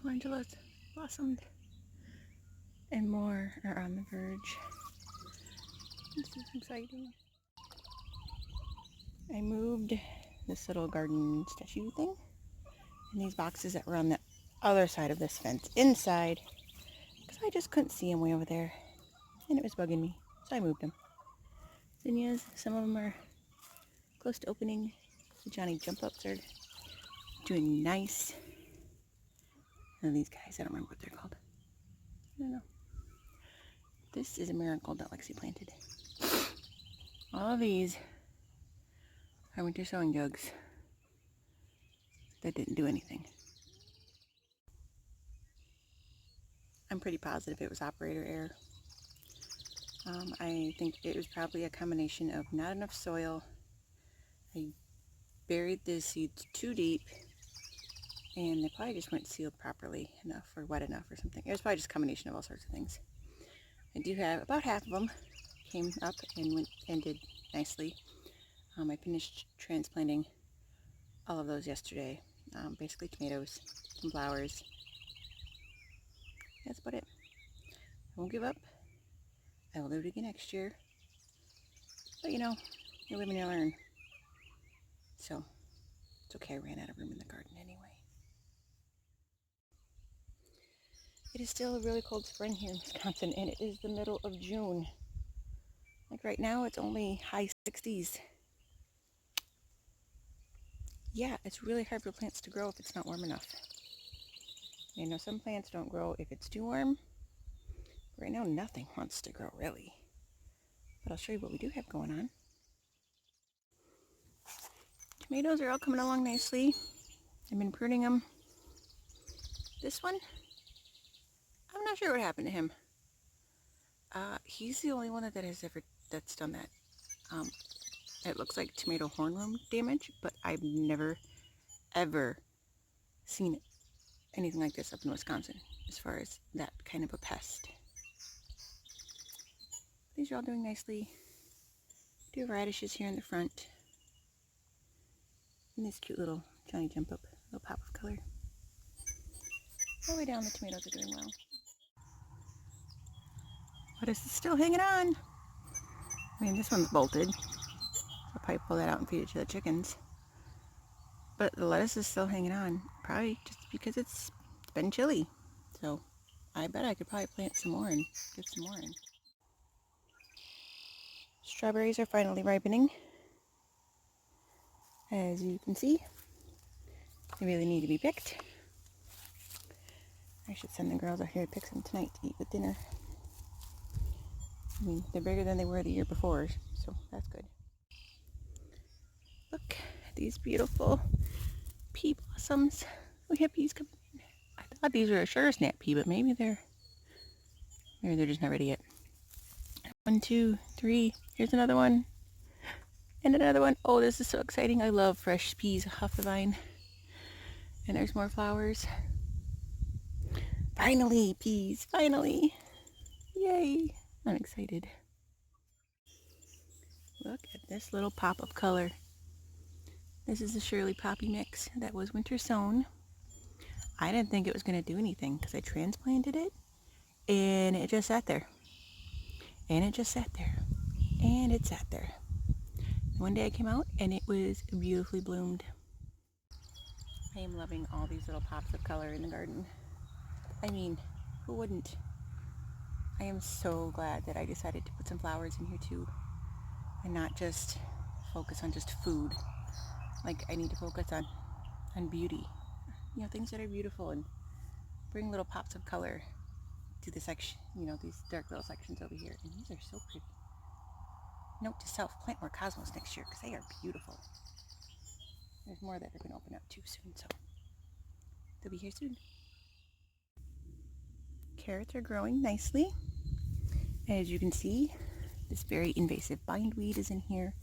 calendulas blossomed and more are on the verge. This is exciting. I moved this little garden statue thing and these boxes that were on the other side of this fence inside because I just couldn't see them way over there and it was bugging me, so I moved them. Zinnias, some of them are close to opening. The Johnny jump ups are doing nice. And these guys, I don't remember what they're called. I don't know. This is a marigold that Lexi planted. All of these are winter sowing jugs that didn't do anything. I'm pretty positive it was operator error. I think it was probably a combination of not enough soil. I buried the seeds too deep and they probably just weren't sealed properly enough or wet enough or something. It was probably just a combination of all sorts of things. I do have about half of them came up and did nicely. I finished transplanting all of those yesterday. Basically tomatoes, some flowers. That's about it. I won't give up. I will do it again next year. But you know, you live and you learn. So, it's okay, I ran out of room in the garden anyway. It is still a really cold spring here in Wisconsin, and it is the middle of June. Like right now, it's only high 60s. Yeah, it's really hard for plants to grow if it's not warm enough. You know, some plants don't grow if it's too warm. Right now, nothing wants to grow, really. But I'll show you what we do have going on. Tomatoes are all coming along nicely. I've been pruning them. This one, I'm not sure what happened to him. He's the only one that's done that. It looks like tomato hornworm damage, but I've never, ever seen anything like this up in Wisconsin as far as that kind of a pest. These are all doing nicely. Do have radishes here in the front. And this cute little Johnny jump up, little pop of color. All the way down, the tomatoes are doing well. Lettuce is still hanging on. I mean, this one's bolted. I'll probably pull that out and feed it to the chickens. But the lettuce is still hanging on, probably just because it's been chilly. So I bet I could probably plant some more and get some more in. Strawberries are finally ripening. As you can see, they really need to be picked. I should send the girls out here to pick some tonight to eat with dinner. I mean, they're bigger than they were the year before, so that's good. Look at these beautiful pea blossoms. We have peas coming in. I thought these were a sugar snap pea, but maybe they're just not ready yet. 1, 2, 3. Here's another one. And another one. Oh, this is so exciting. I love fresh peas off the vine. And there's more flowers. Finally, peas. Finally. Yay. I'm excited. Look at this little pop of color. This is a Shirley Poppy mix that was winter sown. I didn't think it was going to do anything because I transplanted it and it just sat there. And it just sat there. And it sat there. One day I came out and it was beautifully bloomed. I am loving all these little pops of color in the garden. I mean, who wouldn't? I am so glad that I decided to put some flowers in here too. And not just focus on just food. Like, I need to focus on beauty. You know, things that are beautiful and bring little pops of color to the section, you know, these dark little sections over here. And these are so pretty. Note to self, plant more cosmos next year because they are beautiful. There's more that are going to open up too soon, so they'll be here soon. Carrots are growing nicely. As you can see, this very invasive bindweed is in here.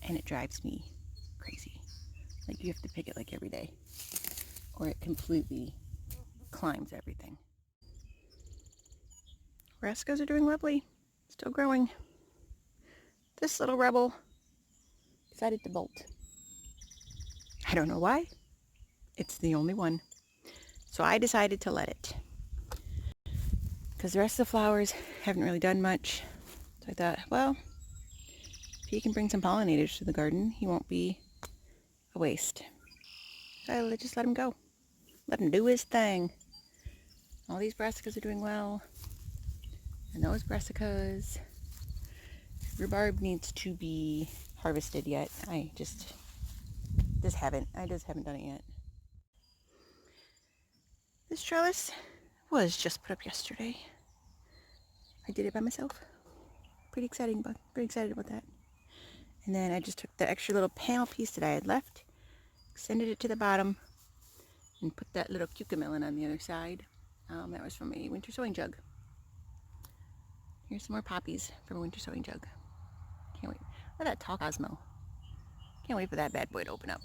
And it drives me crazy. Like, you have to pick it like every day or it completely climbs everything. Brassicas are doing lovely, still growing. This little rebel decided to bolt. I don't know why. It's the only one. So I decided to let it, because the rest of the flowers haven't really done much. So I thought, well, if he can bring some pollinators to the garden, he won't be a waste. So I just let him go. Let him do his thing. All these brassicas are doing well. And those brassicas. Rhubarb needs to be harvested yet. I just haven't done it yet. This trellis was just put up yesterday. I did it by myself. Pretty excited about that. And then I just took the extra little panel piece that I had left, extended it to the bottom, and put that little cucamelon on the other side. That was from a winter sowing jug. Here's some more poppies from a winter sowing jug. Can't wait. Look at that tall Cosmo. Can't wait for that bad boy to open up.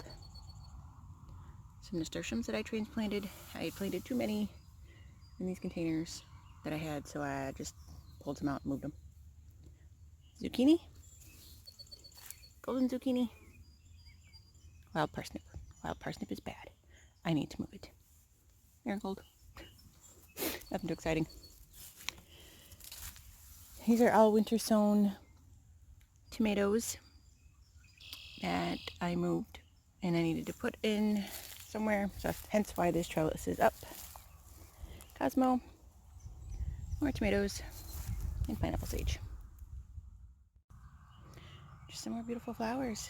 Some nasturtiums that I transplanted. I planted too many in these containers that I had, so I just pulled some out and moved them. Zucchini. Golden zucchini. Wild parsnip. Wild parsnip is bad. I need to move it. Marigold. Nothing too exciting. These are all winter sown tomatoes that I moved and I needed to put in somewhere, so hence why this trellis is up. Cosmo, more tomatoes, and pineapple sage. Just some more beautiful flowers.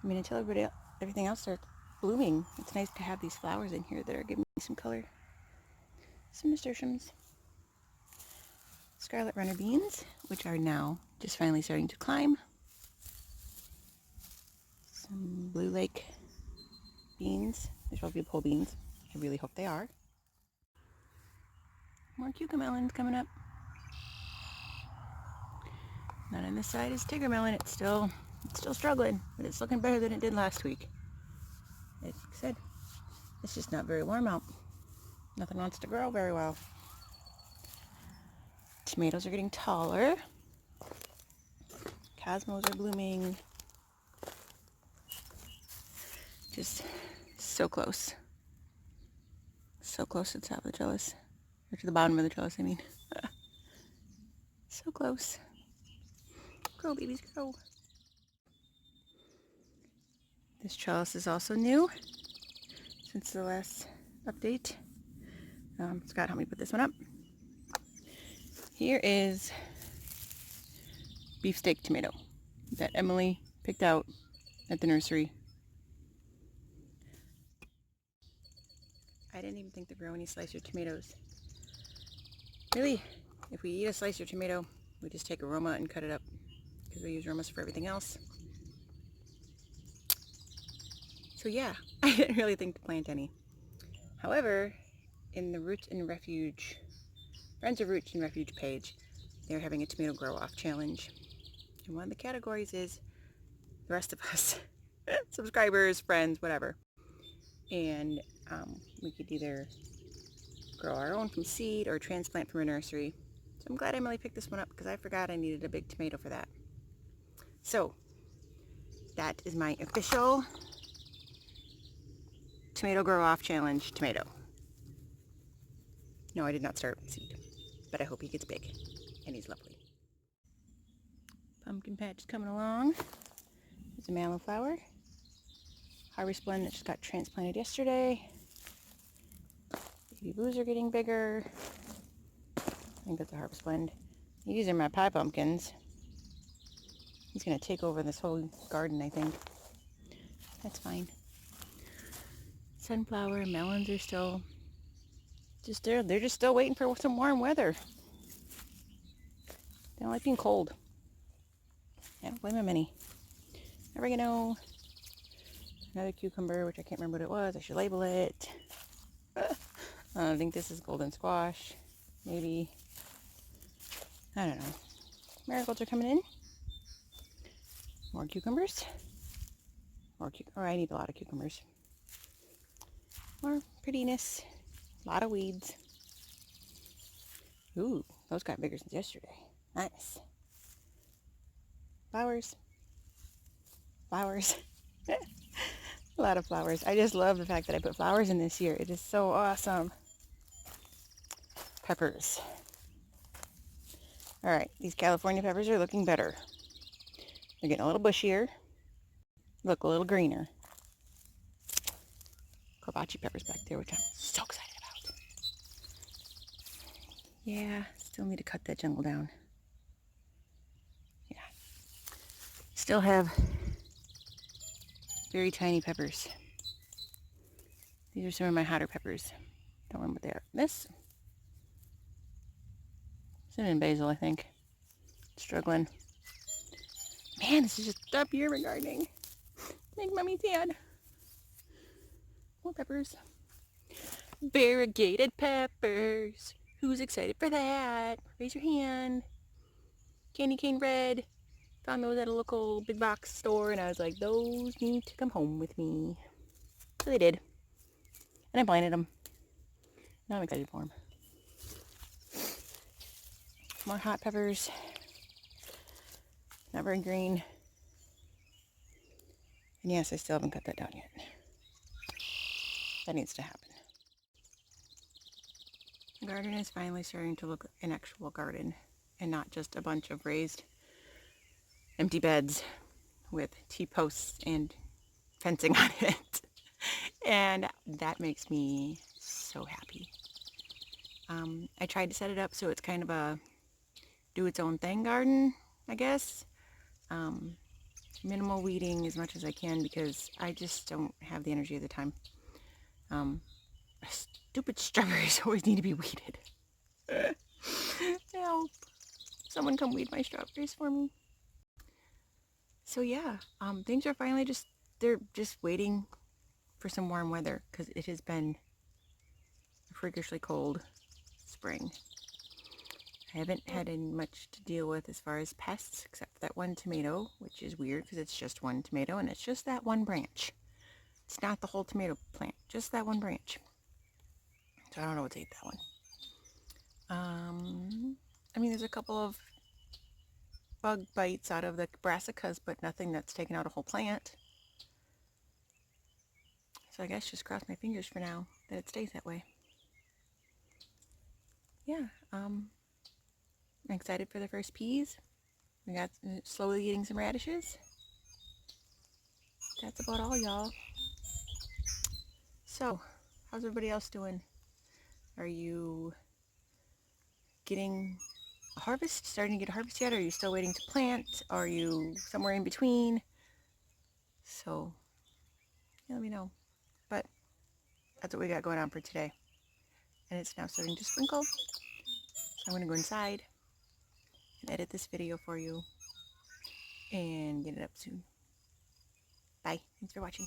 I mean, until everything else starts blooming, it's nice to have these flowers in here that are giving me some color. Some nasturtiums. Scarlet runner beans, which are now just finally starting to climb. Some Blue Lake beans. They're supposed to be pole beans. I really hope they are. More cucamelons coming up. Not on this side is Tigger melon. It's still struggling, but it's looking better than it did last week. Like I said, it's just not very warm out. Nothing wants to grow very well. Tomatoes are getting taller. Cosmos are blooming. Just so close. So close to the top of the trellis. Or to the bottom of the trellis, I mean. So close. Grow, babies, grow. This trellis is also new since the last update. Scott helped me put this one up. Here is beefsteak tomato that Emily picked out at the nursery. I didn't even think to grow any slicer tomatoes. Really, if we eat a slicer tomato, we just take a Roma and cut it up because we use Romas for everything else. So yeah, I didn't really think to plant any. However, in the Roots and Refuge, Friends of Roots and Refuge page, they're having a tomato grow off challenge. And one of the categories is the rest of us, subscribers, friends, whatever. And we could either grow our own from seed or transplant from a nursery. So I'm glad Emily picked this one up because I forgot I needed a big tomato for that. So that is my official tomato grow off challenge tomato. No, I did not start with seed, but I hope he gets big and he's lovely. Pumpkin patch is coming along. There's a mallow flower. Harvest blend that just got transplanted yesterday. Baby blues are getting bigger. I think that's a harvest blend. These are my pie pumpkins. He's going to take over this whole garden, I think. That's fine. Sunflower melons are still just there. They're just still waiting for some warm weather. They don't like being cold. I don't blame them any. Oregano. Another cucumber, which I can't remember what it was. I should label it. I think this is golden squash. Maybe. I don't know. Marigolds are coming in. More cucumbers. I need a lot of cucumbers. More prettiness. A lot of weeds. Ooh, those got bigger since yesterday. Nice. Flowers. Flowers. A lot of flowers. I just love the fact that I put flowers in this year. It is so awesome. Peppers. All right, these California peppers are looking better. They're getting a little bushier. Look a little greener. Kabachi peppers back there, which I'm so excited about. Yeah, still need to cut that jungle down. Yeah. Still have very tiny peppers. These are some of my hotter peppers. Don't remember what they are. This cinnamon basil, I think. Struggling. Man, this is just a tough year for gardening. Make mommy sad. More peppers. Variegated peppers. Who's excited for that? Raise your hand. Candy cane red. Found those at a local big box store, and I was like, those need to come home with me. So they did. And I planted them. Now I'm excited for them. More hot peppers. Not very green. And yes, I still haven't cut that down yet. That needs to happen. The garden is finally starting to look an actual garden and not just a bunch of raised empty beds with T-posts and fencing on it. And that makes me so happy. I tried to set it up so it's kind of a do its own thing garden, I guess. Minimal weeding as much as I can because I just don't have the energy of the time. Stupid strawberries always need to be weeded. Help. Someone come weed my strawberries for me. So yeah, things are finally they're just waiting for some warm weather because it has been a freakishly cold spring. I haven't had much to deal with as far as pests except for that one tomato, which is weird because it's just one tomato and it's just that one branch. It's not the whole tomato plant, just that one branch. So I don't know what's ate that one. I mean, there's a couple of bug bites out of the brassicas, but nothing that's taken out a whole plant. So I guess just cross my fingers for now that it stays that way. Yeah, I'm excited for the first peas. We got slowly getting some radishes. That's about all, y'all. So, how's everybody else doing? Are you getting a harvest? Starting to get a harvest yet? Are you still waiting to plant? Are you somewhere in between? So, yeah, let me know. But that's what we got going on for today. And it's now starting to sprinkle. So I'm going to go inside and edit this video for you and get it up soon. Bye. Thanks for watching.